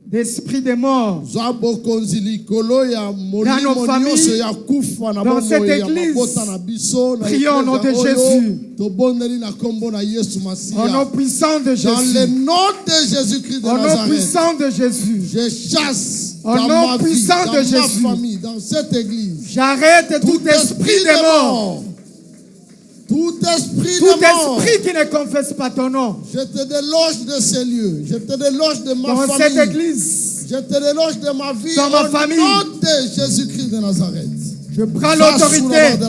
d'esprit de mort dans nos familles, dans cette église. Prions au nom de Jésus. Au nom puissant de Jésus. Dans le nom de Jésus-Christ de Nazareth. Au nom puissant de Jésus. Je chasse au nom puissant de Jésus. Ma famille, dans cette église. J'arrête tout esprit de mort. Tout esprit qui ne confesse pas ton nom. Je te déloge de ces lieux. Je te déloge de ma famille. Dans cette église. Je te déloge de ma vie. Dans ma famille. Au nom de Jésus-Christ de Nazareth. Je prends l'autorité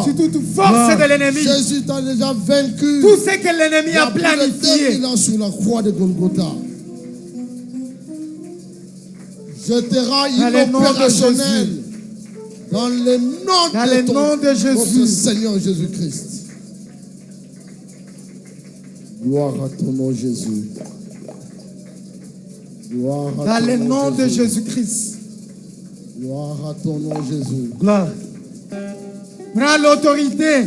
sur toute force de l'ennemi. Jésus t'a déjà vaincu. Tout ce que l'ennemi a planifié. Sur la croix de Golgotha. Je te rends inopérationnel. Dans le nom de Jésus. Notre Seigneur Jésus-Christ. Gloire à ton nom, Jésus. Gloire à dans le nom de Jésus-Christ. Gloire à ton nom, Jésus. Gloire. Prends l'autorité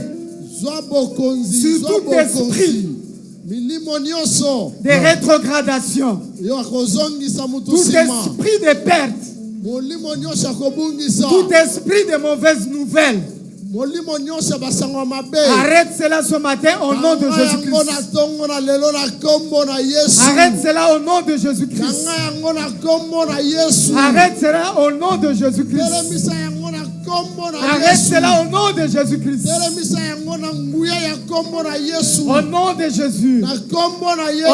sur tout esprit de rétrogradation. Tout esprit de perte. Tout esprit de mauvaises nouvelles. Arrête cela ce matin au nom de Jésus-Christ. Arrête cela au nom de Jésus-Christ. Arrête cela au nom de Jésus-Christ. Arrête cela au nom de Jésus-Christ. Au nom de Jésus. Au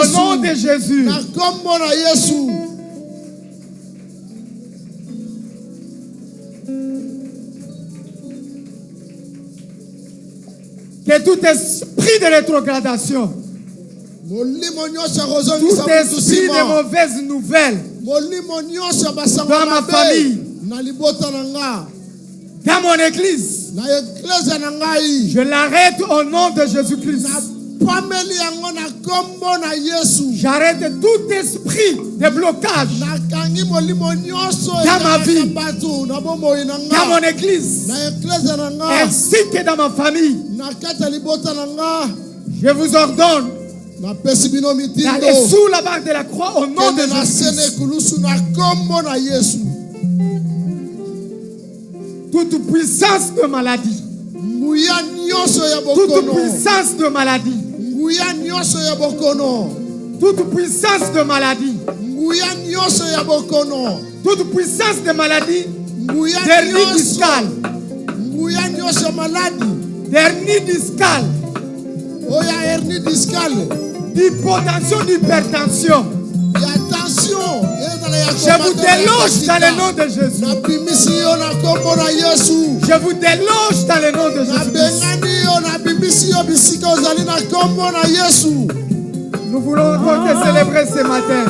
nom de Jésus. Que tout esprit de rétrogradation, tout esprit de mauvaises nouvelles dans ma famille, dans mon église, je l'arrête au nom de Jésus-Christ. J'arrête tout esprit de blocage dans ma vie, dans mon église, ainsi que dans ma famille. Je vous ordonne d'aller sous la barre de la croix au nom de Jésus. Toute puissance de maladie, toute puissance de maladie, toute puissance de maladie, toute puissance de maladie, dernier discal, dernier discal, d'hypotension, d'hypertension. Je vous déloge dans le nom de Jésus. Je vous déloge dans le nom de Jésus. Nous voulons encore te célébrer ce matin.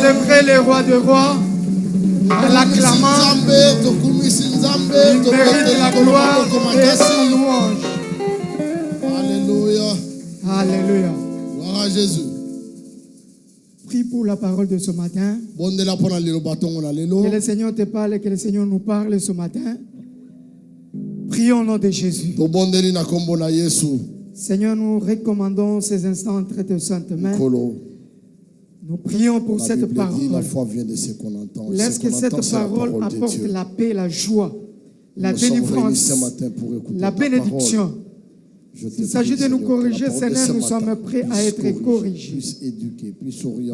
célébrer le roi des rois en l'acclamant. Il mérite la gloire et son louange. Alléluia. Alléluia. Gloire à Jésus. Prie pour la parole de ce matin. Que le Seigneur te parle et que le Seigneur nous parle ce matin. Prions au nom de Jésus. Seigneur, nous recommandons ces instants entre tes saintes mains. Nous prions pour cette parole. Laisse que cette parole apporte la paix, la joie, la délivrance, la bénédiction. S'il s'agit de nous corriger, Seigneur, nous sommes prêts à être corrigés.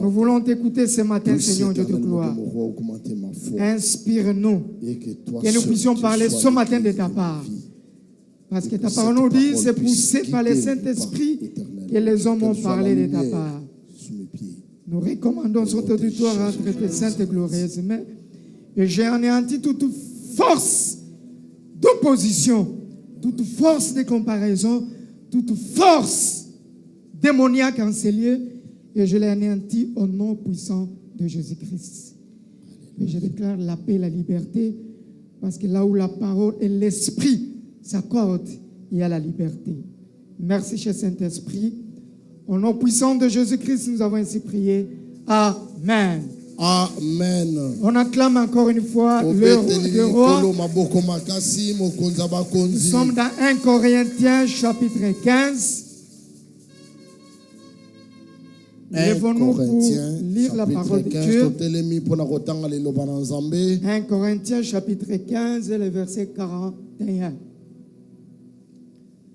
Nous voulons t'écouter ce matin, Seigneur Dieu de gloire. Inspire-nous, que nous puissions parler ce matin de ta part. Parce que ta parole nous dit, c'est poussé par le Saint-Esprit que les hommes ont parlé de ta part. Nous recommandons cet auditoire entre tes saintes et glorieuses mains. Et j'ai anéanti toute force d'opposition, toute force de comparaison, toute force démoniaque en ces lieux. Et je l'ai anéanti au nom puissant de Jésus-Christ. Et je déclare la paix et la liberté, parce que là où la parole et l'esprit s'accordent, il y a la liberté. Merci, cher Saint-Esprit. Au nom puissant de Jésus-Christ, nous avons ainsi prié. Amen. Amen. On acclame encore une fois le roi. Nous sommes dans 1 Corinthiens chapitre 15. Lèvons-nous pour lire la parole de Dieu. 1 Corinthiens chapitre 15, le verset 41.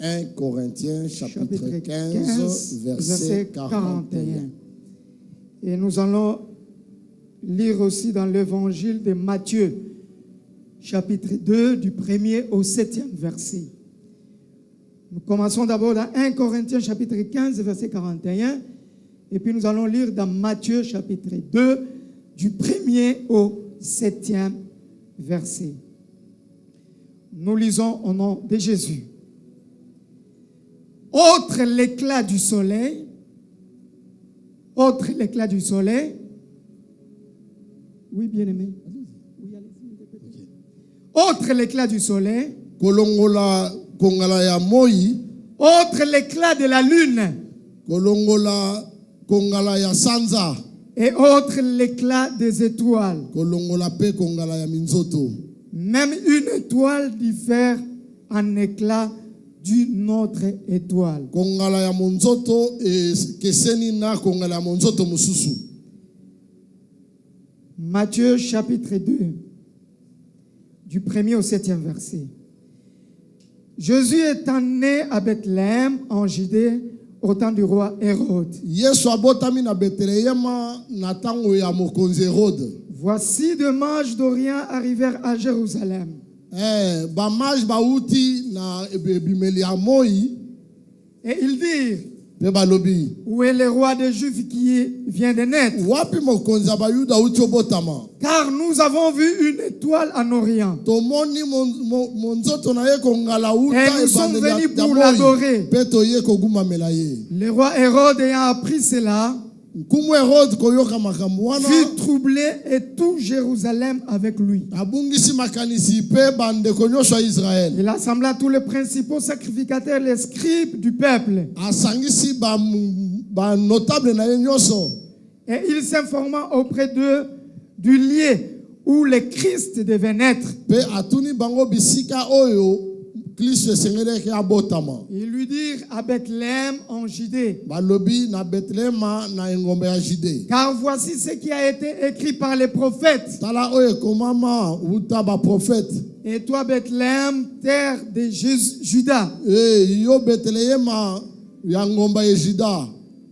1 Corinthiens chapitre 15, verset 41. Et nous allons lire aussi dans l'évangile de Matthieu, chapitre 2, du 1er au 7e verset. Nous commençons d'abord dans 1 Corinthiens chapitre 15, verset 41. Et puis nous allons lire dans Matthieu, chapitre 2, du 1er au 7e verset. Nous lisons au nom de Jésus. Autre l'éclat du soleil, autre l'éclat du soleil. Oui, bien-aimé. Autre l'éclat du soleil. Autre l'éclat de la lune. Et autre l'éclat des étoiles. Même une étoile diffère en éclat d'une autre étoile. Matthieu chapitre 2, du 1er au 7e verset. Jésus étant né à Bethléem en Judée au temps du roi Hérode. Voici deux mages d'Orient arrivèrent à Jérusalem. Et ils dirent, où est le roi des Juifs qui vient de naître? Car nous avons vu une étoile en Orient. Et nous sommes venus pour l'adorer. Le roi Hérode ayant appris cela, fut troublé et tout Jérusalem avec lui. Il assembla tous les principaux sacrificateurs, les scribes du peuple. Et il s'informa auprès d'eux du lieu où le Christ devait naître. Ils lui dirent à Bethléem en Judée. Car voici ce qui a été écrit par les prophètes. Et toi, Bethléem, terre de Juda,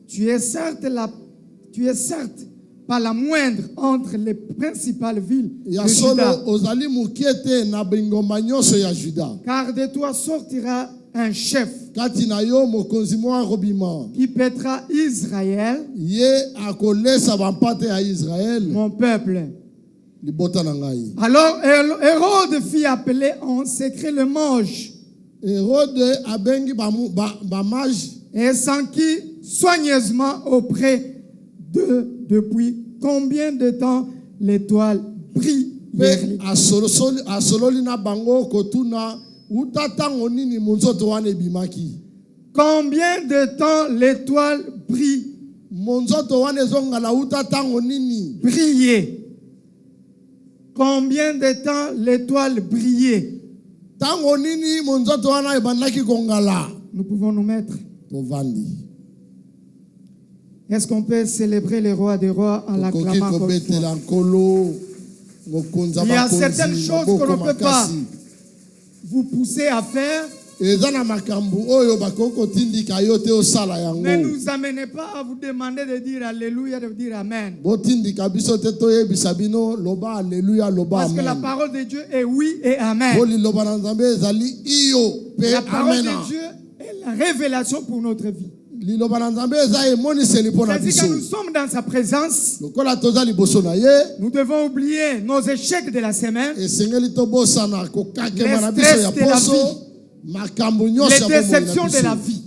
tu es certes pas la moindre entre les principales villes de Juda. Car de toi sortira un chef qui paîtra Israël, mon peuple. Alors Hérode fit appeler en secret le mage et s'enquit soigneusement auprès depuis combien de temps l'étoile brille? Combien de temps l'étoile brille? Briller. Combien de temps l'étoile brillait? Nous pouvons nous mettre. Est-ce qu'on peut célébrer le roi des rois en l'acclamant comme il faut? Il y a certaines choses qu'on ne peut pas vous pousser à faire. Ne nous amenez pas à vous demander de dire Alléluia, de dire Amen. Parce que la parole de Dieu est oui et Amen. La parole de Dieu est la révélation pour notre vie. C'est-à-dire que nous sommes dans sa présence. Nous devons oublier nos échecs de la semaine, les stress de la vie, les déceptions de la vie.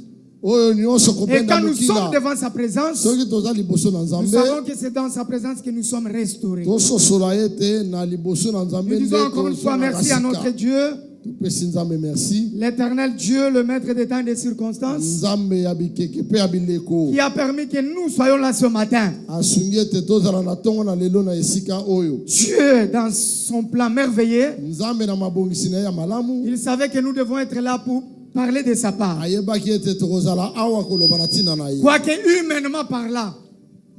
Et quand nous sommes devant sa présence, nous savons que c'est dans sa présence que nous sommes restaurés. Nous disons encore une fois merci à notre Dieu, l'Éternel Dieu, le maître des temps et des circonstances, qui a permis que nous soyons là ce matin. Dieu, dans son plan merveilleux, il savait que nous devons être là pour parler de sa part. Quoique humainement parlant,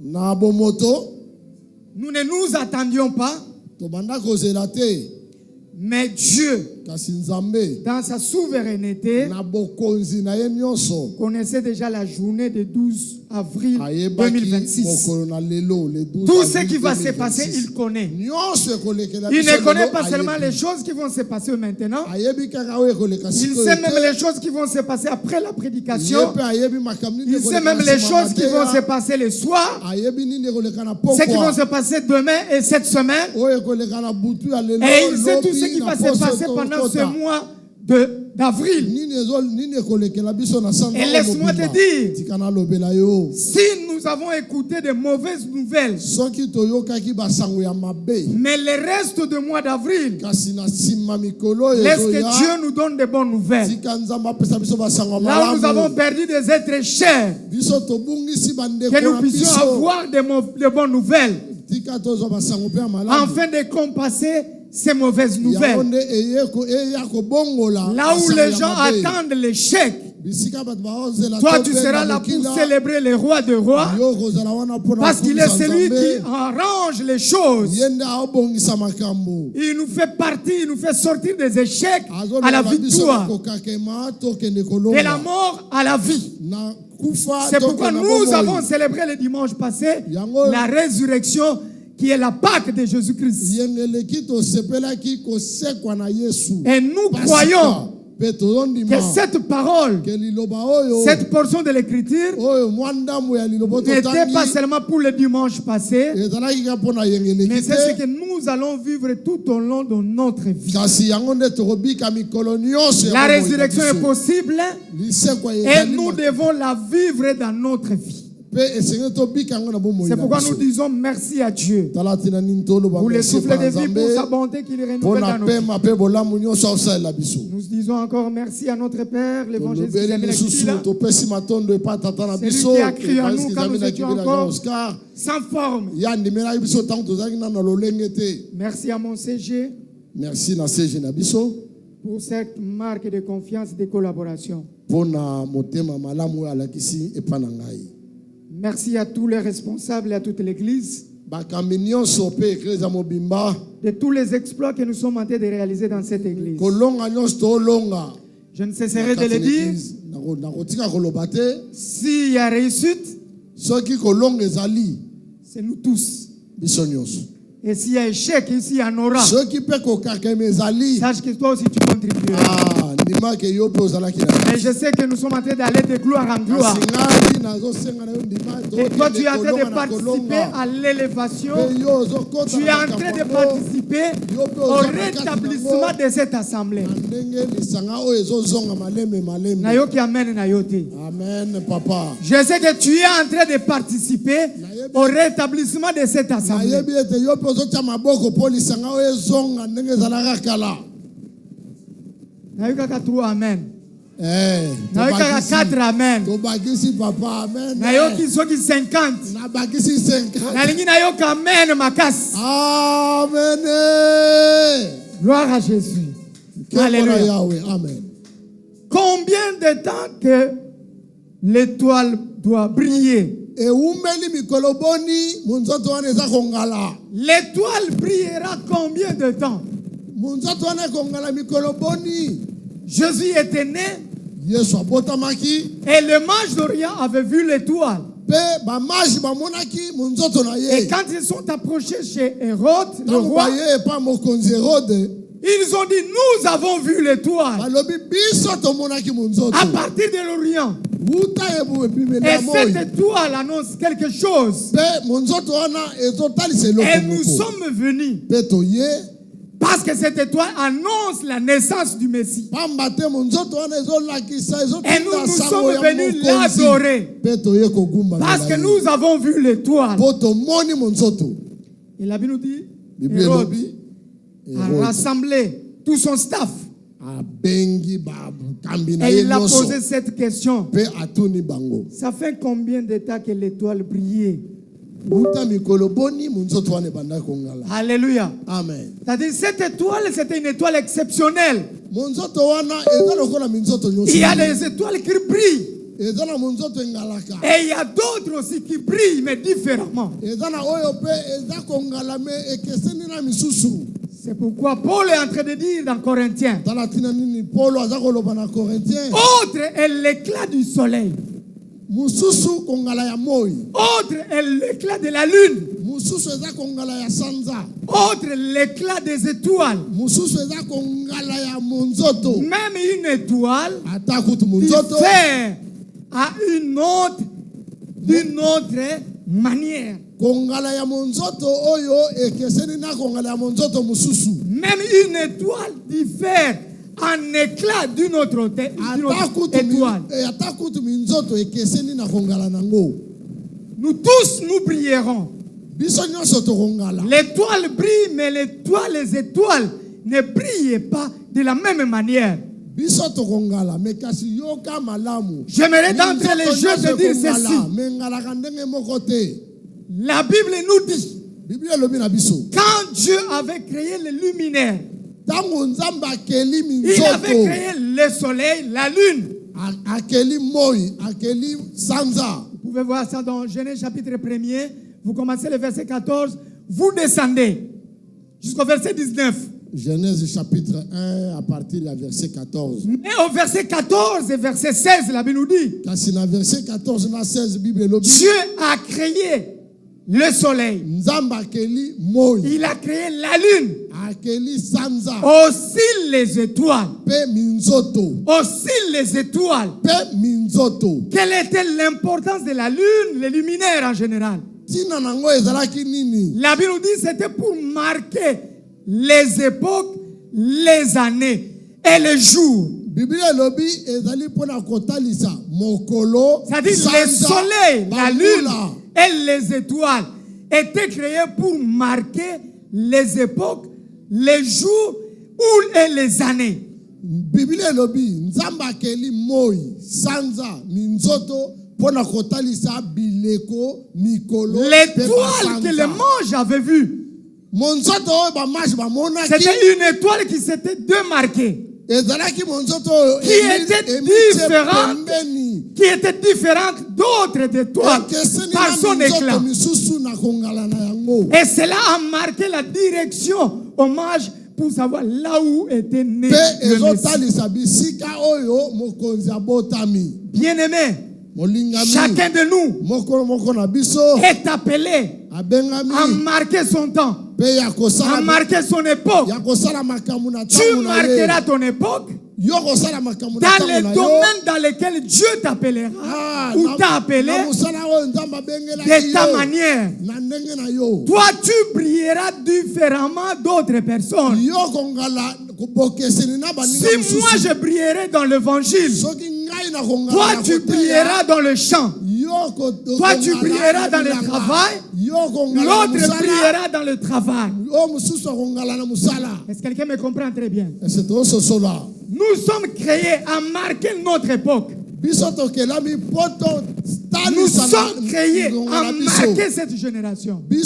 nous ne nous attendions pas, mais Dieu, dans sa souveraineté, connaissait déjà la journée du 12 avril 2026. Tout ce qui va se passer, il connaît. Il ne connaît pas seulement les choses qui vont se passer maintenant. Il sait même les choses qui vont se passer après la prédication. Il sait même les choses qui vont se passer le soir. Ce qui vont se passer demain et cette semaine. Et il sait tout ce qui va se passer pendant ce mois d'avril. Et laisse-moi te dire, si nous avons écouté de mauvaises nouvelles, mais le reste du mois d'avril, laisse que Dieu nous donne de bonnes nouvelles. Là où nous avons perdu des êtres chers, que nous puissions avoir de bonnes nouvelles, afin de compenser ces mauvaises nouvelles. Là où les gens attendent l'échec, toi tu seras là pour célébrer le roi des rois, parce qu'il est celui qui arrange les choses. Il nous fait partir, il nous fait sortir des échecs à la victoire, de la mort à la vie. C'est pourquoi nous avons célébré le dimanche passé la résurrection, qui est la Pâque de Jésus-Christ. Et nous croyons que cette parole, cette portion de l'écriture, n'était pas seulement pour le dimanche passé, mais c'est ce que nous allons vivre tout au long de notre vie. La résurrection est possible et nous devons la vivre dans notre vie. C'est pourquoi nous disons merci à Dieu pour le souffle de vie, pour sa bonté qu'il renouvelle dans nos vies. Nous disons encore merci à notre Père, l'évangéliste celui qui a crié en nous quand nous étions encore sans forme. Merci à mon CG. Merci à CG Nabiso pour cette marque de confiance et de collaboration. Merci à tous les responsables et à toute l'Église de tous les exploits que nous sommes en train de réaliser dans cette Église. Je ne cesserai de le dire. S'il y a réussite, c'est nous tous. Et s'il y a échec, ici il y en aura. Sache que toi aussi tu contribueras. Et je sais que nous sommes en train d'aller de gloire en gloire. Et toi tu es en train de participer à l'élévation. Tu es en train de participer au rétablissement de cette assemblée. Nayoki amen nayote. Amen, papa. Je sais que tu es en train de participer au rétablissement de cette assemblée. Amen. Nayoka 4 amen. Nayoki soki 50. Nalingi nayoka amen makas. Amen. Gloire à Jésus. Alléluia. Amen. Combien de temps que l'étoile doit briller? L'étoile brillera combien de temps? Jésus était né et les mages d'Orient avaient vu l'étoile. Et quand ils sont approchés chez Hérode, le roi, ils ont dit, nous avons vu l'étoile à partir de l'Orient. Et cette étoile annonce quelque chose. Et nous sommes venus parce que cette étoile annonce la naissance du Messie. Et nous sommes venus l'adorer parce que nous avons vu l'étoile. Et la Bible nous dit, Hérode a rassemblé tout son staff. Et il a posé cette question. Ça fait combien de temps que l'étoile brillait? Alléluia. Amen. C'est-à-dire cette étoile, c'était une étoile exceptionnelle. Il y a des étoiles qui brillent. Et il y a d'autres aussi qui brillent, mais différemment. C'est pourquoi Paul est en train de dire dans Corinthiens, autre est l'éclat du soleil, autre est l'éclat de la lune, autre l'éclat des étoiles. Même une étoile diffère à une autre manière. Même une étoile diffère en éclat d'une autre étoile. Nous tous nous brillerons. L'étoile brille, mais les étoiles ne brillent pas de la même manière. J'aimerais d'entrée les jeux de dire ceci. La Bible nous dit, quand Dieu avait créé les luminaires, il avait créé le soleil, la lune. Vous pouvez voir ça dans Genèse chapitre 1er. Vous commencez le verset 14, vous descendez jusqu'au verset 19. Genèse chapitre 1 à partir du verset 14. Mais au verset 14 et verset 16, la Bible nous dit, Dieu a créé le soleil. Il a créé la lune. Aussi les étoiles. Aussi les étoiles. Quelle était l'importance de la lune, les luminaires en général? La Bible nous dit que c'était pour marquer les époques, les années et les jours. C'est-à-dire le soleil, la lune et les étoiles étaient créés pour marquer les époques, les jours et les années. L'étoile que les mages avaient vue, c'était une étoile qui s'était démarquée, qui était différente d'autres étoiles par son éclat. Et cela a marqué la direction aux mages pour savoir là où était né le Messie. Bien-aimé, chacun de nous est appelé à marquer son temps, à marquer son époque. Tu marqueras ton époque dans les domaines dans lesquels Dieu t'appellera ou t'a appelé de ta manière. Toi, tu brilleras différemment d'autres personnes. Si moi je brillerai dans l'évangile, Toi, tu prieras dans le champ. Toi, tu prieras dans le travail. L'autre priera dans le travail. Est-ce que quelqu'un me comprend très bien? Nous sommes créés à marquer notre époque. Nous sommes créés à marquer cette génération. Mais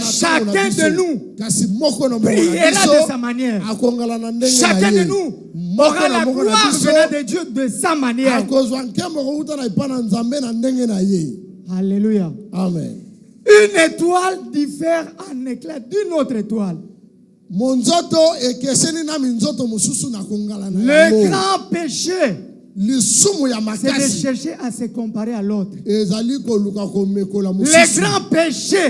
chacun de nous priera de sa manière. Chacun de nous aura la gloire venant de Dieu de sa manière. Alléluia. Amen. Une étoile diffère en éclat d'une autre étoile. Le grand péché, c'est de chercher à se comparer à l'autre. Le grand péché,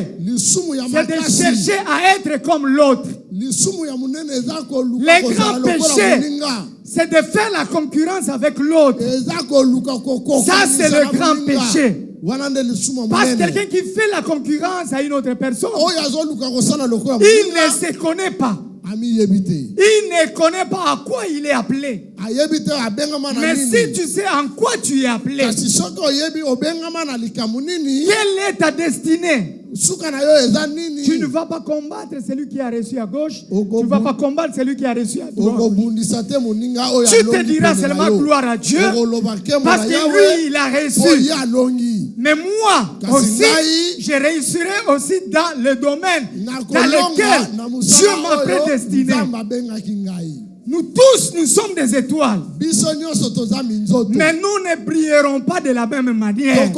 c'est de chercher à être comme l'autre. Le grand péché, c'est de faire la concurrence avec l'autre. Ça, c'est le grand péché. Parce que quelqu'un qui fait la concurrence à une autre personne, il ne se connaît pas. Il ne connaît pas à quoi il est appelé. Mais si tu sais en quoi tu es appelé, quelle est ta destinée? Tu ne vas pas combattre celui qui a reçu à gauche. Tu ne vas pas combattre celui qui a reçu à droite. Tu te diras seulement gloire à Dieu parce que lui, il a reçu. Mais moi aussi, je réussirai aussi dans le domaine dans lequel Dieu m'a prédestiné. Nous tous, nous sommes des étoiles. Mais nous ne brillerons pas de la même manière.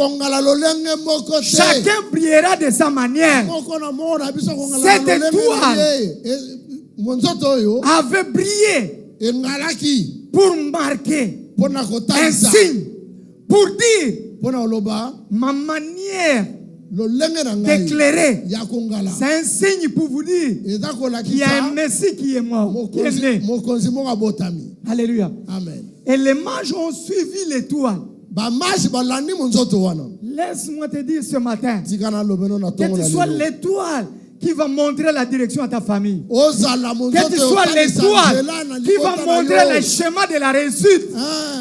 Chacun brillera de sa manière. Cette étoile avait brillé pour marquer un signe, pour dire ma manière d'éclairer. C'est un signe pour vous dire qu'il y a un Messie qui est mort, qui est né. Alléluia. Amen. Et les mages ont suivi l'étoile. Laisse-moi te dire ce matin que tu sois l'étoile qui va montrer la direction à ta famille. Que tu sois l'étoile qui va montrer le chemin de la réussite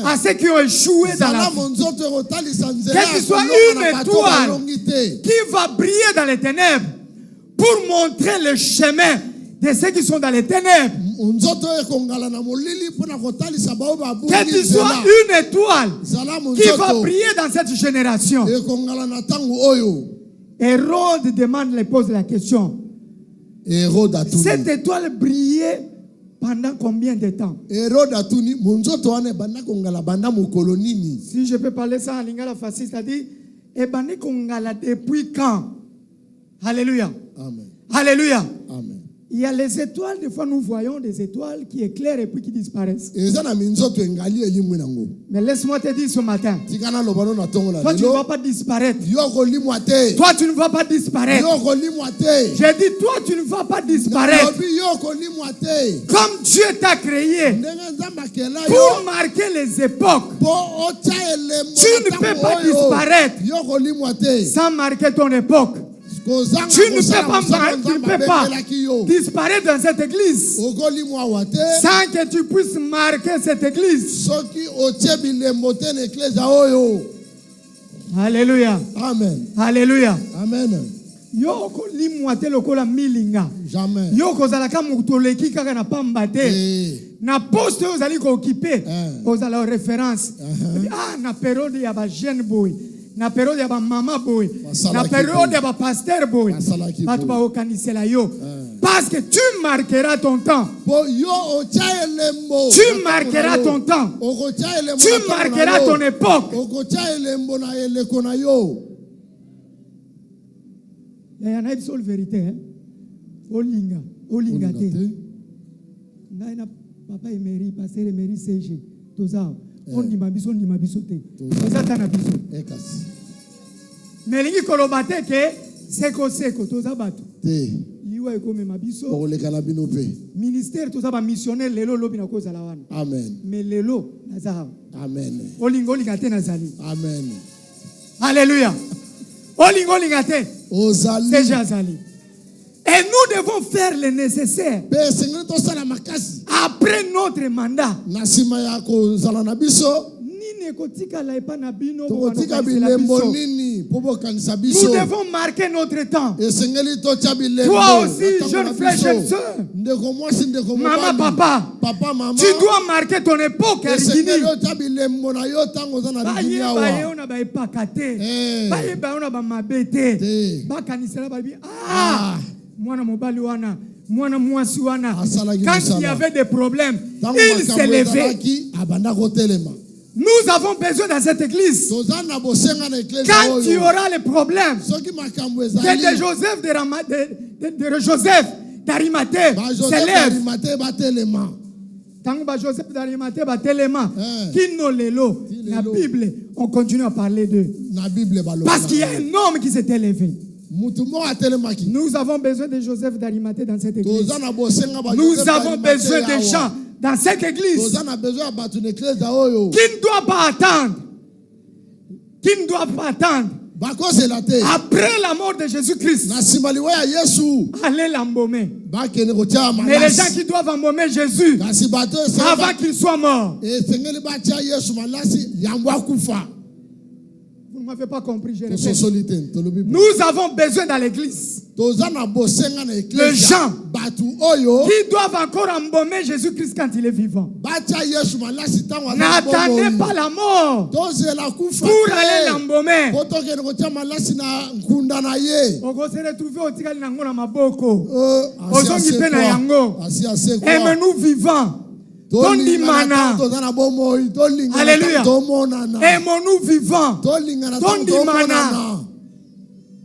à ceux qui ont échoué dans la vie. Que tu sois une étoile qui va briller dans les ténèbres pour montrer le chemin de ceux qui sont dans les ténèbres. Que tu sois une étoile qui va briller dans cette génération. Hérode pose la question. Cette étoile brillait pendant combien de temps? Si je peux parler ça en lingala facile, c'est-à-dire, depuis quand? Alléluia. Amen. Alléluia. Amen. Il y a les étoiles, des fois nous voyons des étoiles qui éclairent et puis qui disparaissent. Mais laisse-moi te dire ce matin, toi tu ne vas pas disparaître. Toi tu ne vas pas disparaître. J'ai dit toi tu ne vas pas disparaître. Comme Dieu t'a créé pour marquer les époques, tu ne peux pas disparaître sans marquer ton époque. Tu ne peux pas disparaître dans cette église sans que tu puisses marquer cette église. Alléluia. Amen. Alléluia. Amen. Yoko limwate lokola milinga. Jamais. Yoko zalaka mutoleki kaka na pambate. Na poste ozali ko occuper. Ozala référence. Ah na période ya ba jeune boy. Na période ya ba mama boy. Na période ya ba pasteur boy. Batu ba okanisela yo. Parce que tu marqueras ton temps. Tu marqueras ton temps. Tu marqueras ton époque. Il y en a une vérité. Hein? Olinga te. Naina papa Emery, pasteur Emery CG. Toza. On dit ma biso te. Toza tana biso. Mais lingi kolobate ke seko toza batu. Liwa ekome mabiso. Ministère toza ba missionnaire lelo lobi na koza la wana. Amen. Mais lelo naza. Amen. Olinga te nazali. Amen. Alléluia. Olinga te. Ozali. Déjà azali. Et nous devons faire le nécessaire après notre mandat. Nous devons marquer notre temps. Toi aussi, jeune frère, jeune soeur, maman, papa, tu dois marquer ton époque. Quand il y avait des problèmes, il s'est levé. Nous avons besoin dans cette église. Quand tu auras les problèmes, que de Joseph d'Arimathée s'élève. Tant que Joseph d'Arimathée va tellement, la Bible, on continue à parler d'eux. Parce qu'il y a un homme qui s'est élevé. Nous avons besoin de Joseph d'Arimathée dans cette église. Nous avons besoin de gens dans cette église qui ne doivent pas attendre. Après la mort de Jésus-Christ, allez l'embaumer. Mais les gens qui doivent embaumer Jésus avant qu'il soit mort. Vous ne m'avez pas compris, je répète. Nous avons besoin dans l'église les gens qui doivent encore embaumer Jésus-Christ quand il est vivant. N'attendez pas la mort pour aller l'embaumer. On va se retrouver au Tigali Nango na Maboko. Aimez-nous vivants. Tondimana. Alléluia. Aimons-nous vivants. Tondimana.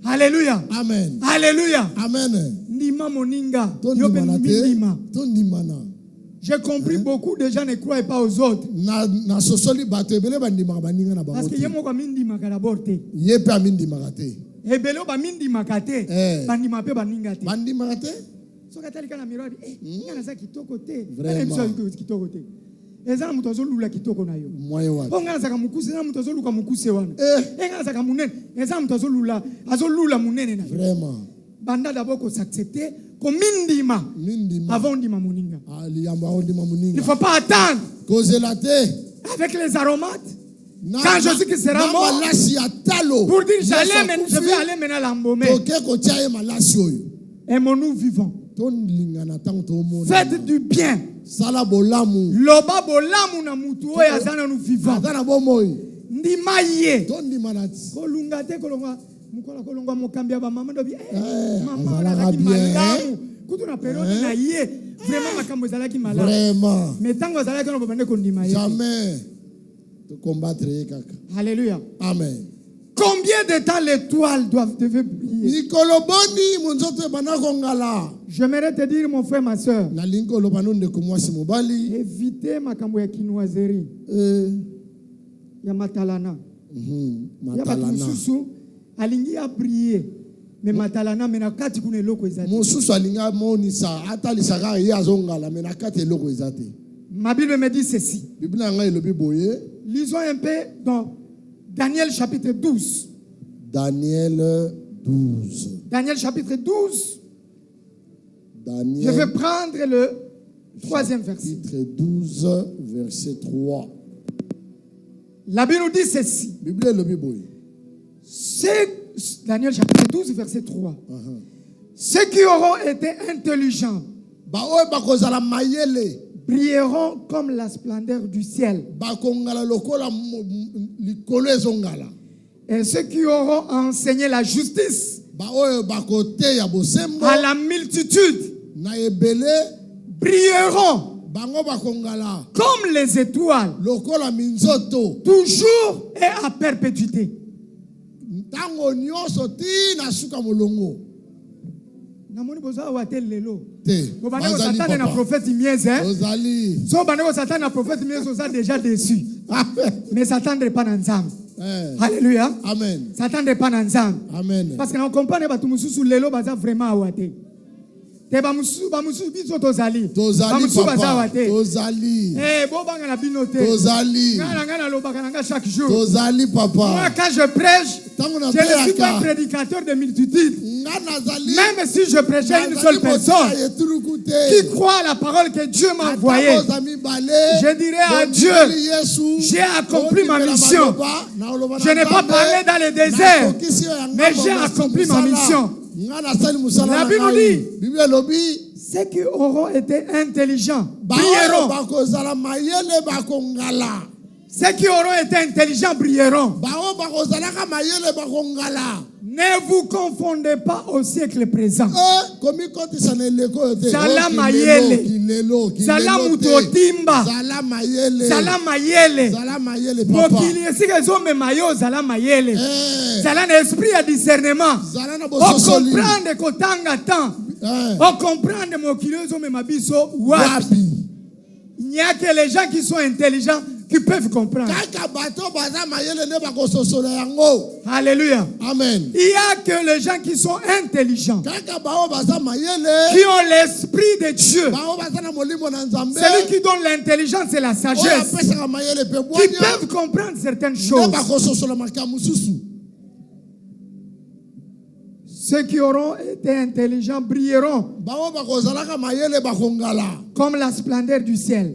Alléluia. Amen. Alléluia. Amen. Ndima moninga. J'ai compris beaucoup de gens ne croient pas aux autres. Parce que yemo kwa mindima kalaborte. Ebelo ba mindima kate. Bandima pe baninga te. Bandima te. Sokatali kana miradi. Ngana za kitoko te. Vraiment. Kitoko te. Ezana mutozo lula kitoko na yo. Ngana za kamukuse na mutozo luka mukuse wana. Ngana za kamunene. Ezana mutozo lula. Azo lula munene na. Vraiment. Banda d'abord qu'on s'accepter comme mindima. Avant ndima moninga. Il ne faut pas attendre. Avec les aromates. Quand Jésus sera mort, pour dire je vais aller maintenant l'embaumer. Aimons-nous vivants. Faites du bien. Loba bolamu na mutu oyo azana nous vivants. Ndima ye. Kolunga te kolonga mukola kolonga mokambia ba mama dobi. Mama na ki malamu. Kutu na période na ye. Vraiment makambo ezalaki malamu. Vraiment. Mais tango ezalaki no babande ko ndima ye. Jamais. De combattre kaka. Alléluia. Amen. Combien de temps l'étoile devait briller? J'aimerais te dire, mon frère, ma soeur, évitez ma kambo ya kinoiserie. Ya matalana. Ya batususu alingi a briller. Mais matalana mena kati kuna eloko ezati. Mususu alingi a monisa atalisaka ye azongala mena kati eloko ezati. Ma Bible me dit ceci. Lisons un peu dans Daniel chapitre 12. Daniel 12. Daniel chapitre 12. Daniel, je vais prendre le 3e verset. Chapitre 12, verset 3. La Bible nous dit ceci. Daniel chapitre 12, verset 3. Ceux qui auront été intelligents brilleront comme la splendeur du ciel. Et ceux qui auront enseigné la justice à la multitude brilleront comme les étoiles, toujours et à perpétuité. Namoni boza watel lelo. Bobane Satan na prophète miez hein. So bane Satan na prophète miez oza déjà déçu. Mais s'attendre pas dans Nzambe. Alléluia. Amen. S'attendre pas dans Nzambe. Amen. Parce que on comprend batu mususu lelo baza vraiment awate. te bamusu biso tozali papa tozali bobanga na bino te tozali ngana lobaka nanga chaque jour tozali papa. Moi quand je prêche je ne suis pas un prédicateur de multitude. Même si je prêchais une seule personne qui croit à la parole que Dieu m'a envoyée, je dirais à Dieu, j'ai accompli ma mission. Je n'ai pas parlé dans le désert, mais j'ai accompli ma mission. La Bible dit, ceux qui auront été intelligents brilleront. Ceux qui auront été intelligents brilleront. Ne vous confondez pas au siècle présent. Zala mayele, zala mutotimba, zala mayele. Mokili esika zome mayo zala mayele. Zala na esprit à discernement. On comprendre kotanga temps. On comprendre mokili zome mabiso wapi. Il n'y a que les gens qui sont intelligents qui peuvent comprendre. Alléluia. Amen. Il n'y a que les gens qui sont intelligents, qui ont l'esprit de Dieu. Celui qui donne l'intelligence et la sagesse, qui peuvent comprendre certaines choses. Ceux qui auront été intelligents brilleront comme la splendeur du ciel.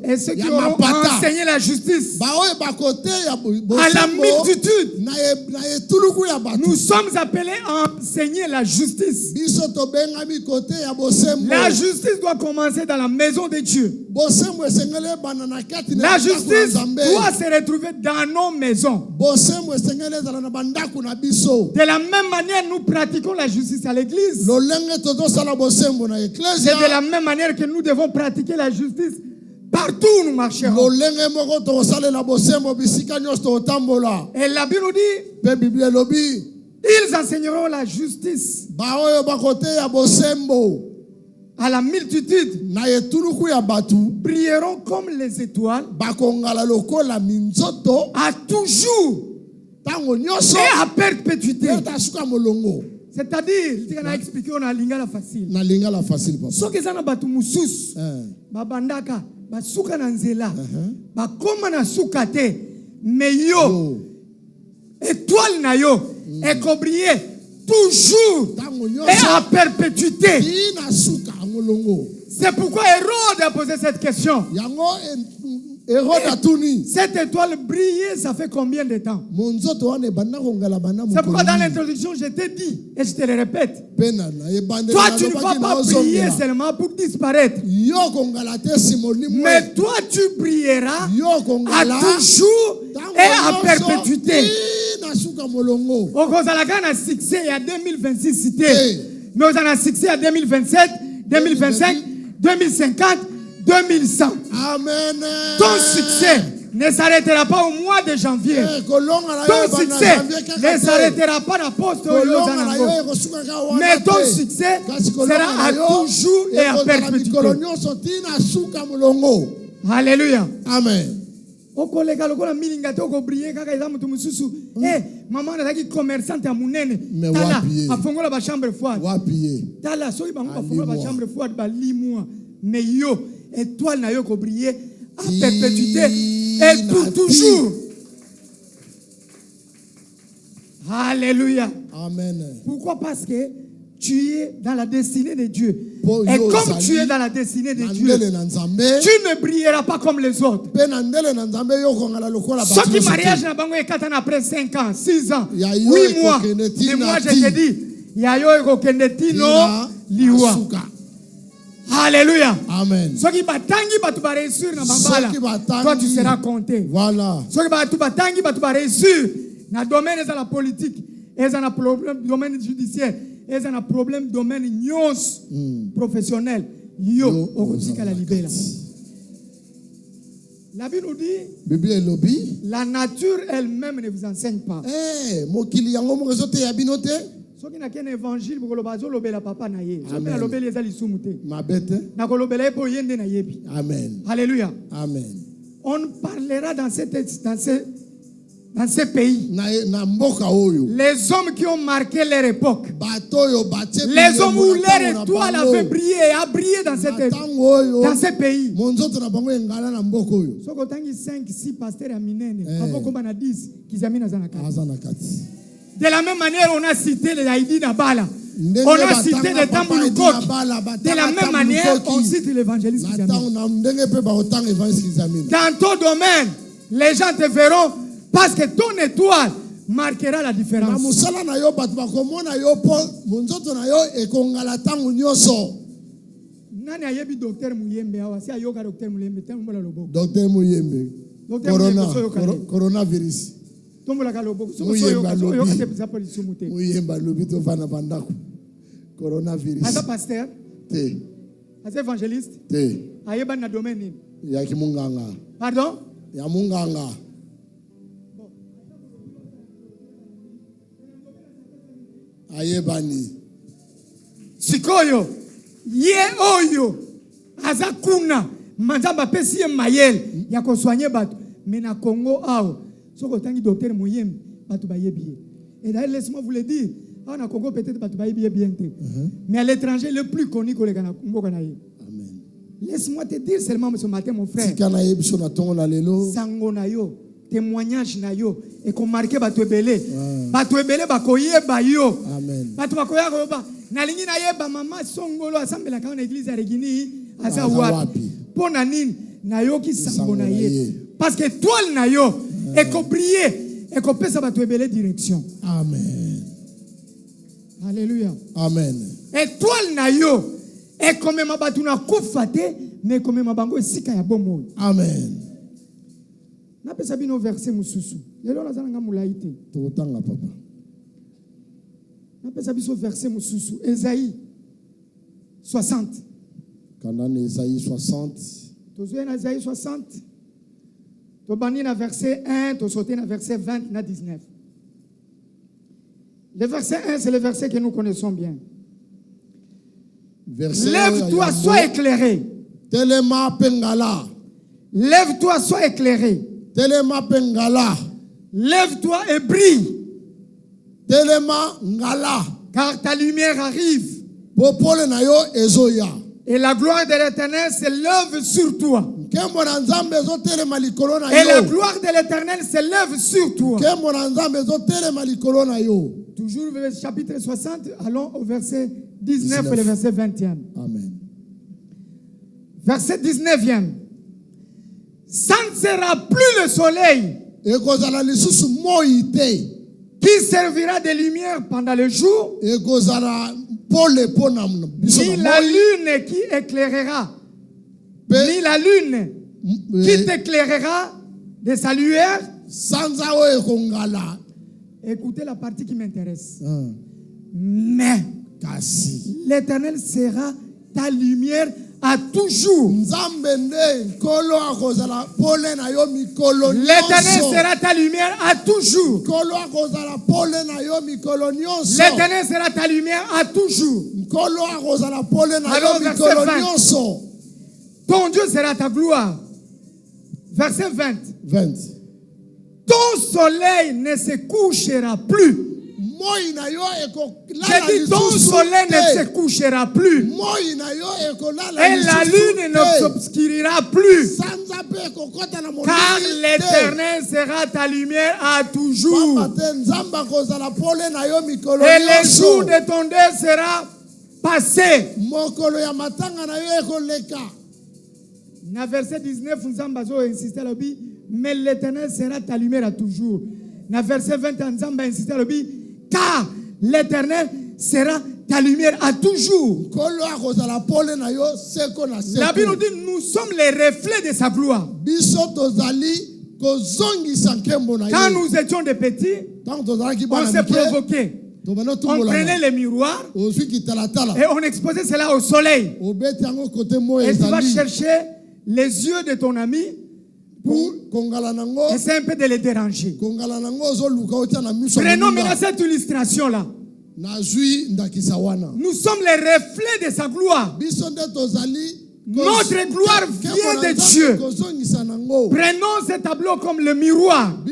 Et ceux qui auront enseigné la justice à la multitude. Nous sommes appelés à enseigner la justice. La justice doit commencer dans la maison de Dieu. La justice doit se retrouver dans nos maisons. De la même manière, nous pratiquons la justice à l'église. C'est de la même manière que nous devons pratiquer la justice partout où nous marcherons. Et la Bible nous dit, ils enseigneront la justice à la multitude, brilleront comme les étoiles, à toujours et à perpétuité. C'est-à-dire, on a expliqué, on a lingala facile. Ce que ça n'a pas tout moussus, babandaka, basuka nanzela, bakoma na sukate, mais yo, étoile na yo, et briller toujours et à perpétuité. C'est pourquoi Hérode a posé cette question. Cette étoile brillait, ça fait combien de temps? C'est pourquoi dans l'introduction, je t'ai dit, et je te le répète, toi tu ne vas pas briller seulement pour disparaître, mais toi tu brilleras à toujours et à perpétuité. On a un succès à 2026 cité, mais on a un succès à 2027, 2025, 2050, 2100. Amen. Ton succès ne s'arrêtera pas au mois de janvier. Ton succès ne s'arrêtera pas à poste. Mais ton succès sera à toujours et à perpétuité. Alléluia. Amen. Okolega lokola milinga te okobriye kaka eza mutu mususu maman azaki commerçante ya munene tala afongola ba chambre froide tala soki bango bafongola ba chambre froide ba limwa mais yo étoile na yo kobriye à perpétuité et pour toujours. Alléluia. Amen. Pourquoi? Parce que tu es dans la destinée de Dieu. Et comme tu es dans la destinée de Dieu, tu ne brilleras pas comme les autres. Ceux qui mariage na bango ekatan après 5 ans, 6 ans, 8 mois. Et moi je te dis, yayo ekokendetino liwa. Alléluia. Amen. Ceux qui batangi batu ba réussir na bambala, toi tu seras compté. Voilà. Ceux qui batangi batu ba réussir na domaine de la politique, et dans le problème domaine judiciaire, et dans le problème domaine nyons professionnel, yo okotika la libéla. La Bible nous dit, la nature elle-même ne vous enseigne pas. Ceux qui n'ont qu'un évangile pour le papa na ye. Amen. Alléluia. Amen. On parlera dans dans ces pays, les hommes qui ont marqué leur époque, les hommes où leur étoile avait brillé et a brillé dans ces pays. Si on a 5, 6 pasteurs à Minene, avant qu'on a 10, qu'ils amènent à Zanakati. De la même manière, on a cité les Haïdi Nabala. On a cité les Tamboulukok. De la même manière, on cite l'évangéliste. Dans ton domaine, les gens te verront parce que ton étoile marquera la différence. Nani ayebi docteur Muyembe awa si ayoka docteur Muyembe tembola loboko. Docteur Muyembe. Coronavirus. Tombola kaloboko. Muyemba lobi to fana bandako. Coronavirus. Asa pasteur? Te. Asa évangéliste? Te. Ayeba na domaine nini? Ya kimunganga. Pardon? Ya munganga. Ayebani. Sikoyo. Ye oyo. Aza kuna. Manzamba pesi ye mayel. Ya ko soigner bato. Mais na Congo ao. Soko tangi docteur Muyembe. Bato ba yebi. Et d'ailleurs, laisse-moi vous le dire. En Congo, peut-être bato ba yebi bien. Mais à l'étranger, le plus connu que les Ghana. Amen. Laisse-moi te dire seulement ce matin, mon frère. Sango na yo. Témoignage na yo et qu'on marque bato ebele ba koyeba yo bato ba koyeba ba na lingi na yeba mama songolo asambela ka na église ya Regini asa wapi pona nini na yo ki sango na ye parce que toile na yo et ko briller et ko pesa bato ebele direction. Amen. Alléluia. Amen. Et toile na yo et comme ma bato na kufate mais comme ma bango esika ya bomo. Amen. Na pesa bino verset mususu. Lelo nazana nga mulaite. Totanga papa. Na pesa biso verset mususu. Esaïe 60. Kanane Esaïe 60. Tozoye na Esaïe 60. Tobani na verset 1, to sauté na verset 20 na 19. Le verset 1, c'est le verset que nous connaissons bien. Lève-toi, sois éclairé. Telema pengala. Lève-toi, sois éclairé. Telema pengala. Lève-toi et brille. Telema ngala. Car ta lumière arrive. Popole na yo ezoya. Et la gloire de l'Éternel s'élève sur toi. Et la gloire de l'Éternel s'élève sur toi. Toujours le chapitre 60, allons au verset 19 et le verset 20e. Amen. Verset 19e. Ça ne sera plus le soleil qui servira de lumière pendant le jour, ni la lune qui éclairera, ni la lune qui t'éclairera de sa lueur. Écoutez la partie qui m'intéresse. Mais l'Éternel sera ta lumière à toujours. L'Éternel sera ta lumière à toujours. L'Éternel sera ta lumière à toujours. Alors, verset 20. Ton Dieu sera ta gloire. Verset 20. Ton soleil ne se couchera plus. J'ai dit ton soleil ne se couchera plus. Et la lune ne s'obscurira plus. Car l'Éternel sera ta lumière à toujours. Et le jour de ton deuil sera passé. Dans verset 19, nous avons insisté à l'objet, mais l'Éternel sera ta lumière à toujours. Dans verset 20, nous avons insisté à l'objet, car l'Éternel sera ta lumière à toujours. La Bible nous dit, nous sommes les reflets de sa gloire. Quand nous étions des petits, on s'est provoqué. On prenait les miroirs et on exposait cela au soleil. Et tu vas chercher les yeux de ton ami pour essayer un peu de les déranger. Prenons maintenant cette illustration-là. Nous sommes les reflets de sa gloire. Notre gloire vient de Dieu. Prenons ce tableau comme le miroir.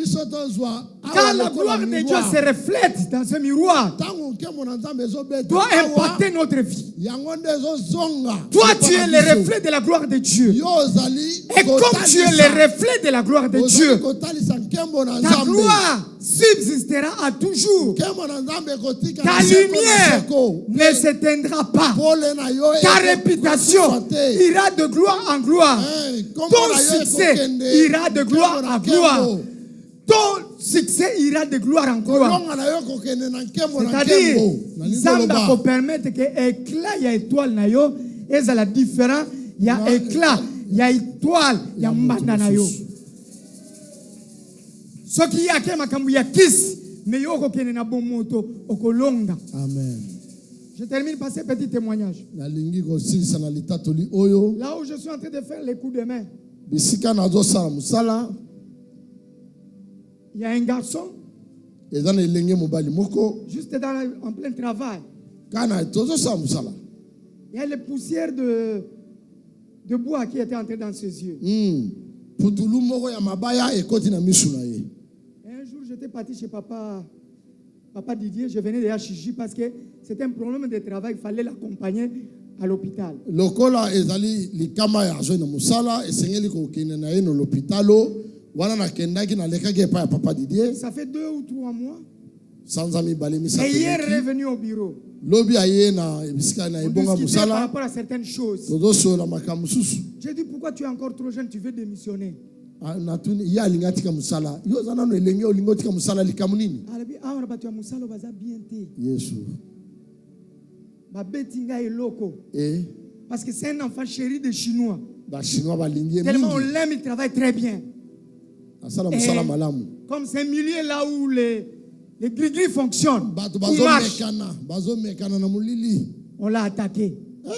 Quand la gloire de Dieu se reflète dans ce miroir, doit impacter notre vie. Toi, tu es le reflet de la gloire de Dieu. Et comme tu es le reflet de la gloire de Dieu, ta gloire subsistera à toujours. Ta lumière ne s'éteindra pas. Ta réputation ira de gloire en gloire. Ton succès ira de gloire en gloire. Ton succès ira de gloire en gloire. C'est-à-dire, Zamba peut permettre que éclat, il y a étoile na yo, et ça la différent, il y a éclat, il y a étoile, il y a mbanda na yo. Ce qui y a que makambu ya kiss, mais yo ko kene na bon moto okolonga. Amen. Je termine par ces petits témoignages. Là où je suis en train de faire les coups de main. Il y a un garçon juste en plein travail. Il y a les poussières de bois qui étaient entrées dans ses yeux. Et un jour, j'étais parti chez papa Didier. Je venais de Chiji parce que c'était un problème de travail. Il fallait l'accompagner à l'hôpital. Ça fait 2 ou 3 mois. Et hier, est revenu au bureau. On discutait par rapport à certaines choses. J'ai dit, pourquoi tu es encore trop jeune, tu veux démissionner? Parce que c'est un enfant chéri des Chinois. Tellement on l'aime, il travaille très bien. Comme c'est un milieu là où les gris fonctionnent, où marche, on l'a attaqué. Et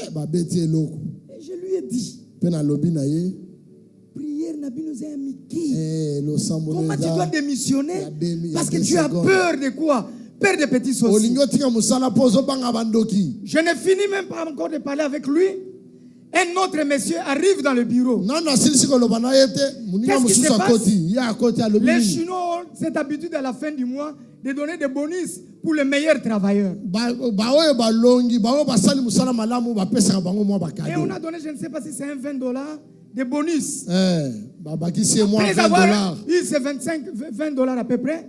je lui ai dit, prière n'a nous a mis qui? Comment tu dois démissionner? Parce que tu as peur de quoi? Peur de petits saucisses. Je n'ai fini même pas encore de parler avec lui. Un autre monsieur arrive dans le bureau. Qu'est-ce qui se passe? Les Chinois ont cette habitude à la fin du mois de donner des bonus pour les meilleurs travailleurs. Et on a donné, je ne sais pas si c'est un $20 de bonus. Après avoir eu ces $20 à peu près,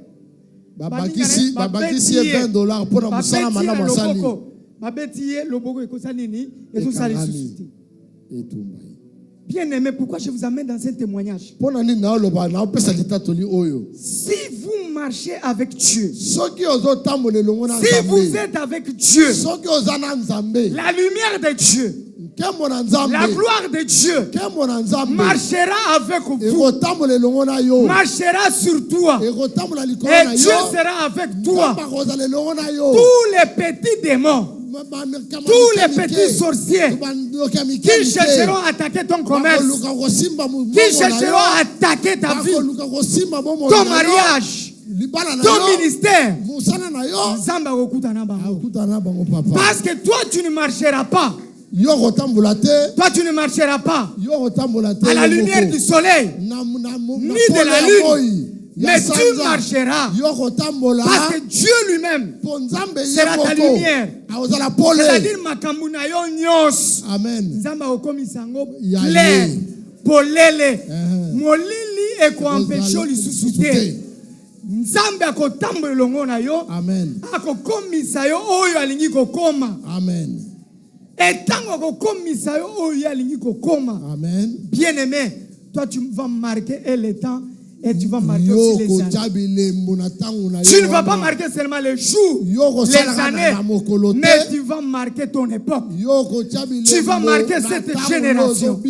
bien aimé, pourquoi je vous amène dans un témoignage? Si vous marchez avec Dieu, si vous êtes avec Dieu, la lumière de Dieu, la gloire de Dieu marchera avec vous, marchera sur toi, et Dieu sera avec toi. Tous les petits démons, tous les petits sorciers qui chercheront à attaquer ton commerce, qui chercheront à attaquer ta vie, ton mariage, ton ministère, parce que toi tu ne marcheras pas. Toi tu ne marcheras pas à la lumière du soleil ni de la lune, mais tu marcheras parce que Dieu lui-même sera ta lumière. C'est-à-dire makambu na yo nyos nzamba okomisango clair polele molili ekoampesha lisusu te. Nzambe akotambola elongo na yo akokomisa yo oyo alingi kokoma. Et tant akokomisa yo oyo alingi kokoma. Bien-aimé, toi tu vas marquer le temps. Et tu vas marquer aussi les années. Tu ne vas pas marquer seulement les jours, les années, mais tu vas marquer ton époque. Tu vas marquer cette génération.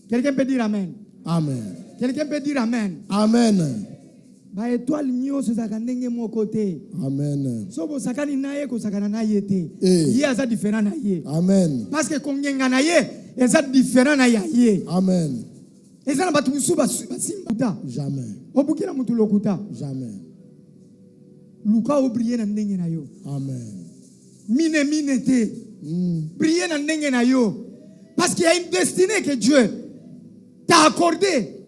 Quelqu'un peut dire Amen. Amen. Quelqu'un peut dire Amen. Amen. Ba étoile nyo so zakandenge mo côté. Amen. So bo sakani naye ko sakana naye te. Ye aza différent na ye. Amen. Parce que kongenga na ye, eza différent na ye. Amen. Jamais. Jamais. Luka obriye na ndenge na yo. Amen. Mine te. Briye na ndenge na yo. Parce qu'il y a une destinée que Dieu t'a accordée.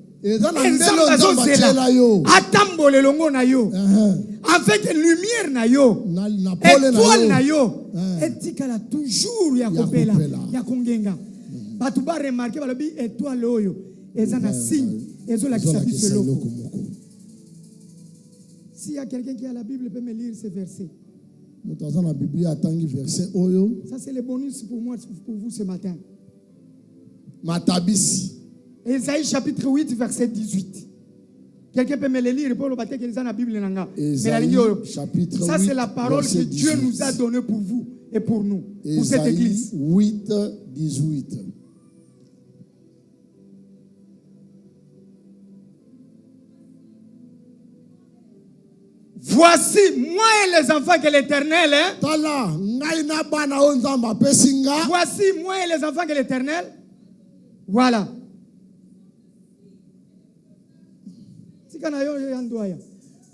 Avec lumière na yo, étoile na yo, etikala toujours ya kopela, ya kongenga. Batuba remarqué balobi étoile oyo, ezana signe, ezola kisabiso loko. S'il y a quelqu'un qui a la Bible, peut me lire ce verset. Ça c'est le bonus pour moi, pour vous ce matin. Ésaïe chapitre 8, verset 18. Quelqu'un peut me le lire pour le bâtir que les gens la Bible nanga. Ça c'est la parole que Dieu nous a donnée pour vous et pour nous, pour cette église. 8, 18. Voici moi et les enfants que l'Éternel est. Voici moi et les enfants que l'Éternel. Voilà.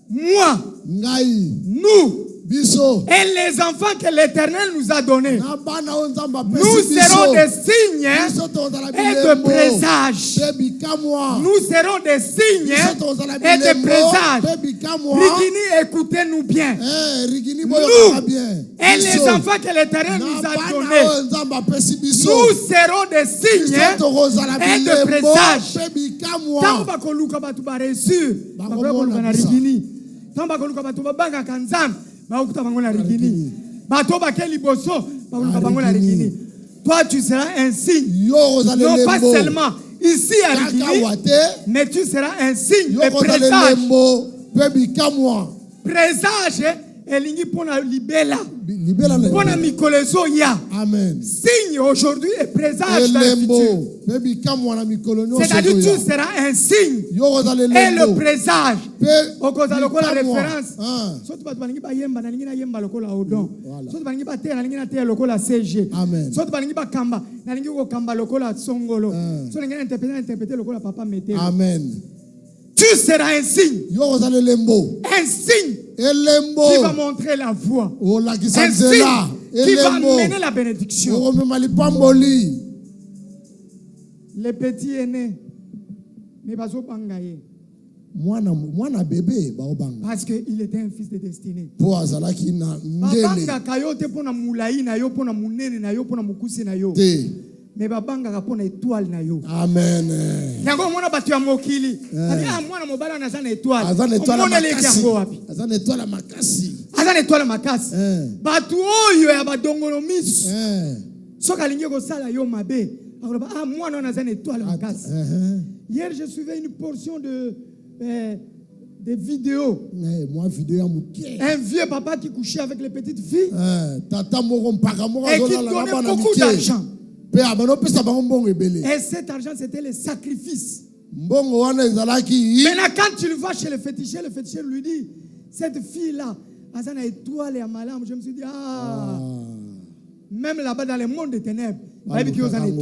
Moi, nous, et les enfants que l'Éternel nous a donnés, nous serons des signes et de présages. Nous serons des signes et de présages. Rigini, écoutez-nous bien. Nous et les enfants que l'Éternel nous a donnés, nous serons des signes et de présages. Tant que nous avons reçu, tant que nous toi tu seras un signe, non pas seulement ici à Rigini, mais tu seras un signe de présage. Présage elingi pona libela pona mikolezo ya. Amen. Signe aujourd'hui et présage dans le futur. C'est-à-dire tu seras un signe et le présage. Okoza lokola référence. Soto batu balingi ba yemba na lingi na yemba lokola odon. Soto balingi ba te na lingi na te lokola CG. Soto balingi ba kamba na lingi ko kamba lokola songolo. Soto lingi na interpréter lokola papa mete. Amen. Tu seras un signe. Un signe qui va montrer la voie. Un signe qui va mener la bénédiction. Les petits aînés, mais pas au bangaye. Parce qu'il était un fils de destinée. Babanga kayote pona mulayi na yo pona munene na yo pona mukusi na yo. Mais babanga kapona étoile na yo. Amen. Yango mona batu ya mokili. Ah mwana mobala na zana étoile. Azana étoile makasi. Azana étoile makasi. Azana étoile makasi. Batu oyo ya badongolo misu. Soka lingi ko sala yo mabe. Ah mwana na zana étoile makasi. Hier je suivais une portion de vidéos. Un vieux papa qui couchait avec les petites filles. Et qui donnait beaucoup d'argent. Et cet argent, c'était les sacrifices. Maintenant, quand tu le vois chez le féticheur lui dit, cette fille-là, elle a une étoile et un malam. Je me suis dit, même là-bas dans le monde des ténèbres, il y a une étoile.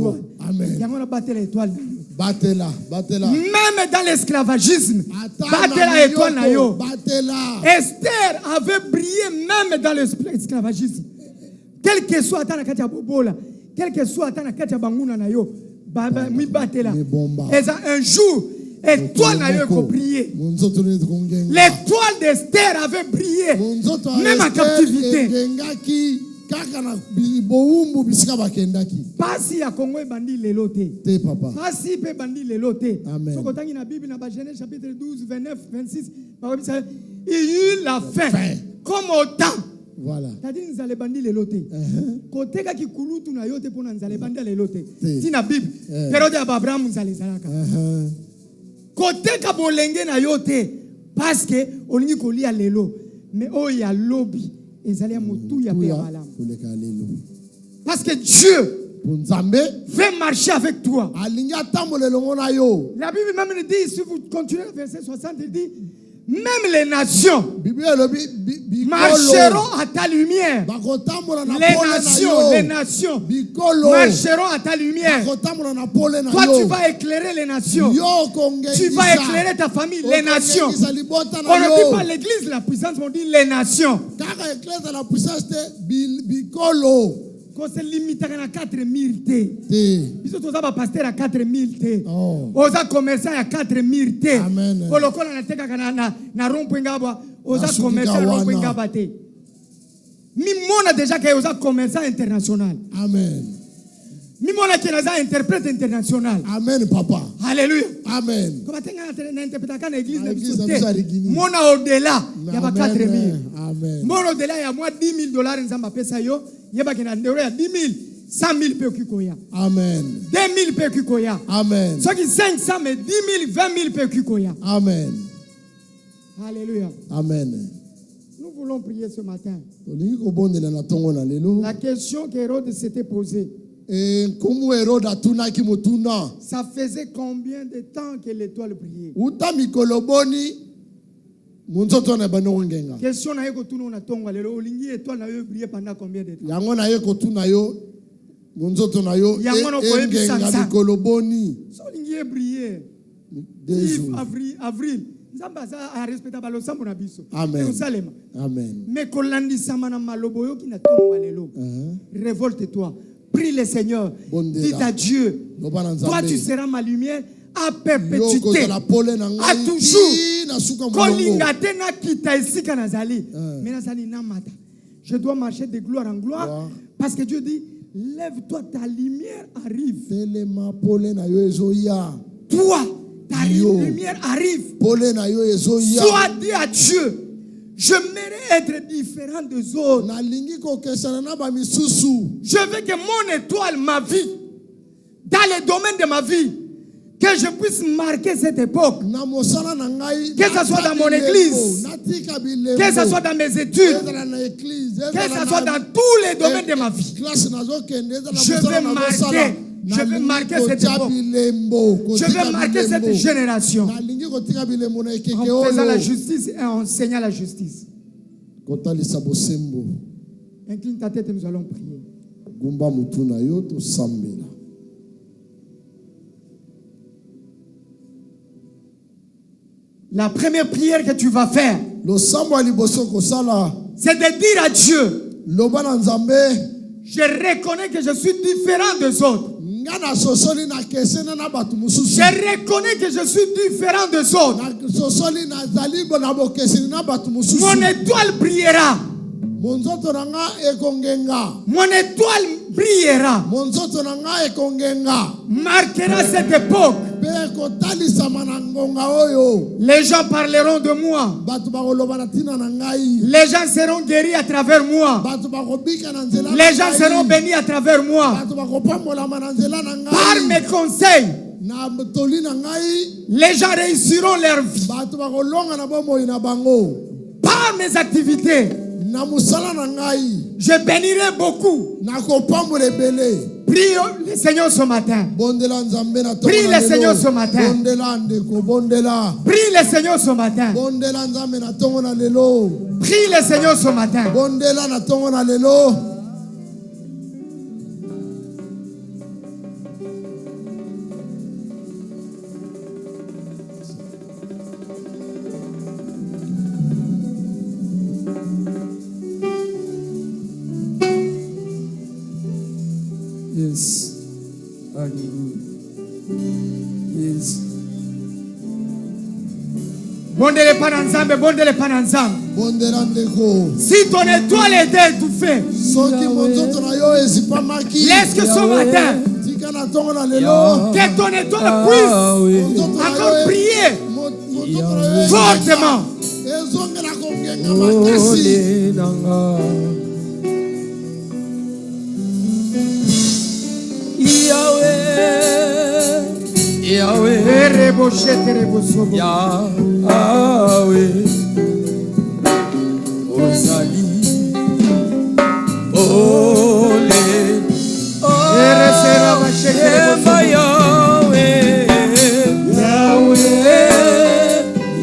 Il y a une étoile. Même dans l'esclavagisme, battez l'étoile. Esther avait brillé même dans l'esclavagisme. Quel que soit la Bobola. Quel que soit ta nakati ya banguna na yo mi batela un jour étoile na yo ko briller. L'étoile d'Esther avait brillé même en captivité. Pasi ya Congo bandi lelote pasi pe bandi lelote sokotangi na Bible na Genèse chapitre 12 29 26 il y eut la faim comme au temps. Voilà. C'est-à-dire nous allons bandi les lotés. Côté qui kulutu na yote pour nous allons bandi les lotés. Si na Bible, période d'Abraham nous allons zalaka. Côté qui bolenge na yote parce que on y koli a lelo, mais oh ya lobby ils allaient motu ya pe malam. Parce que Dieu veut marcher avec toi. La Bible même dit, si vous continuez le verset 60, il dit même les nations marcheront à ta lumière. Les nations marcheront à ta lumière. Toi, tu vas éclairer les nations. Tu vas éclairer ta famille, les nations. On ne dit pas l'église, la puissance, on dit les nations. qu'on se limite à 4000 T. Ils sont pas pasteur à 4000 T. Osa commerçant à 4000 T. Amen. Kolokola na teka na rompengaba, osa commerçant rompengaba T. Mimona déjà que osa commerçant international. Amen. Mimona qui est interprète international. Amen, papa. Alléluia. Amen. Comment tu as interprété dans l'église de Mona au-delà, il y a 4000. Amen. Mona au-delà, il y a moins $10,000 en Zamba Pesayo. Il y a 10 000, 100 000 Pekukoya. Amen. 2000 Pekukoya. Amen. Ce qui 500, mais 10 000, 20 000 Pekukoya. Amen. Alléluia. Amen. Nous voulons prier ce matin. La question qu'Hérode s'était posée. Ça faisait combien de temps que l'étoile brillait? Question na yeko tunu na tonga lelo olingi étoile na yo briller pendant combien de temps? Yango na yeko tuna yo munzoto na yo engenga mikoloboni. So olingi briller. Avril. Nzamba a respecta balo sambo na biso. Jerusalem. Amen. Mais kolandisama na malobo yo ki na tonga lelo. Révolte-toi. Prie le Seigneur. Dis à Dieu. Toi tu seras ma lumière à perpétuité. À toujours. Kolingate na kita isika nazali. Mais nazali na mata. Je dois marcher de gloire en gloire. Parce que Dieu dit, lève-toi, ta lumière arrive. Toi, ta lumière arrive. Sois dit à Dieu. Je mérite être différent des autres. Je veux que mon étoile, ma vie, dans les domaines de ma vie, que je puisse marquer cette époque. Que ce soit dans mon église, que ce soit dans mes études, que ce soit dans tous les domaines de ma vie. Je vais marquer cette époque. Je vais marquer cette génération. En faisant la justice et en enseignant la justice. Incline ta tête et nous allons prier. La première prière que tu vas faire, c'est de dire à Dieu, je reconnais que je suis différent des autres. Je reconnais que je suis différent des autres. Mon étoile brillera. Mon étoile brillera. Marquera cette époque. Les gens parleront de moi. Les gens seront guéris à travers moi. Les gens seront bénis à travers moi. Par mes conseils, les gens réussiront leur vie. Par mes activités, je bénirai beaucoup. Prie le Seigneur ce matin. Prie le Seigneur ce matin. Prie le Seigneur ce matin. Prie le Seigneur ce matin. Yes. Hallelujah. Yes. Bondele pananzambe, bondele pananzambe. Si ton étoile était étouffée, laisse que ce matin, que ton étoile puisse encore briller fortement. Yahweh, Yahweh, Ozali, Ole,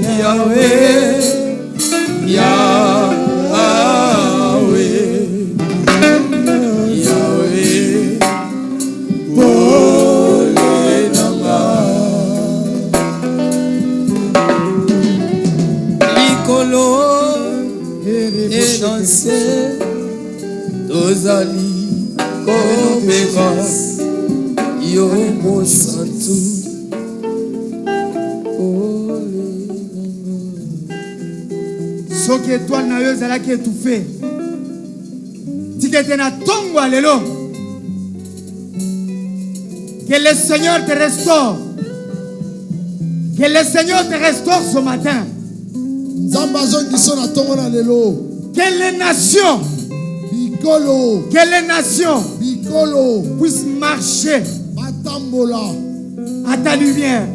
Yahweh, Tozali komema yo mosantu. Soki étoile na yo ezalaki étouffé, tikete na tongo alelo. Que le Seigneur te restaure. Que le Seigneur te restaure ce matin. Que les nations puissent marcher à ta lumière.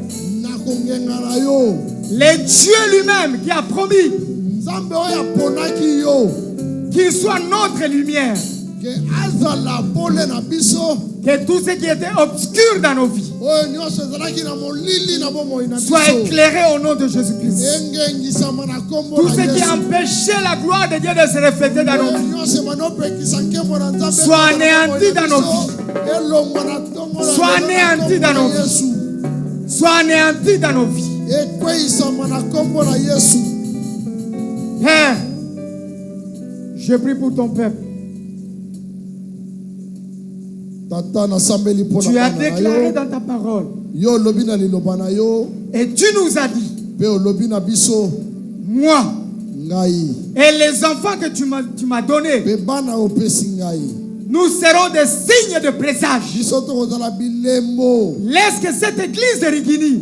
Le Dieu lui-même qui a promis qu'il soit notre lumière. Que tout ce qui était obscur dans nos vies soit éclairé au nom de Jésus-Christ. Tout ce qui empêchait la gloire de Dieu de se refléter dans nos vies soit anéanti dans nos vies. Soit anéanti dans nos vies. Soit anéanti dans nos vies. Père, je prie pour ton peuple. Tu as déclaré dans ta parole et tu nous as dit, moi et les enfants que tu m'as donnés, nous serons des signes de présage. Laisse que cette église de Rigini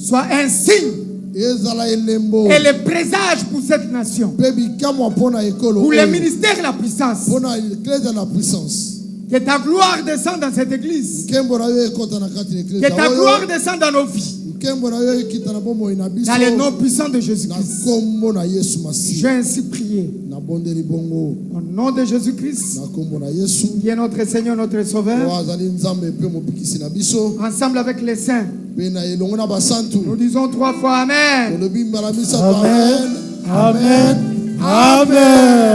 soit un signe et le présage pour cette nation, pour le ministère et la puissance. Que ta gloire descende dans cette église. Que ta gloire descende dans nos vies. Dans le nom puissant de Jésus-Christ. J'ai ainsi prié. Au nom de Jésus-Christ, qui est notre Seigneur, notre Sauveur, ensemble avec les saints, nous disons 3 fois Amen. Amen. Amen. Amen.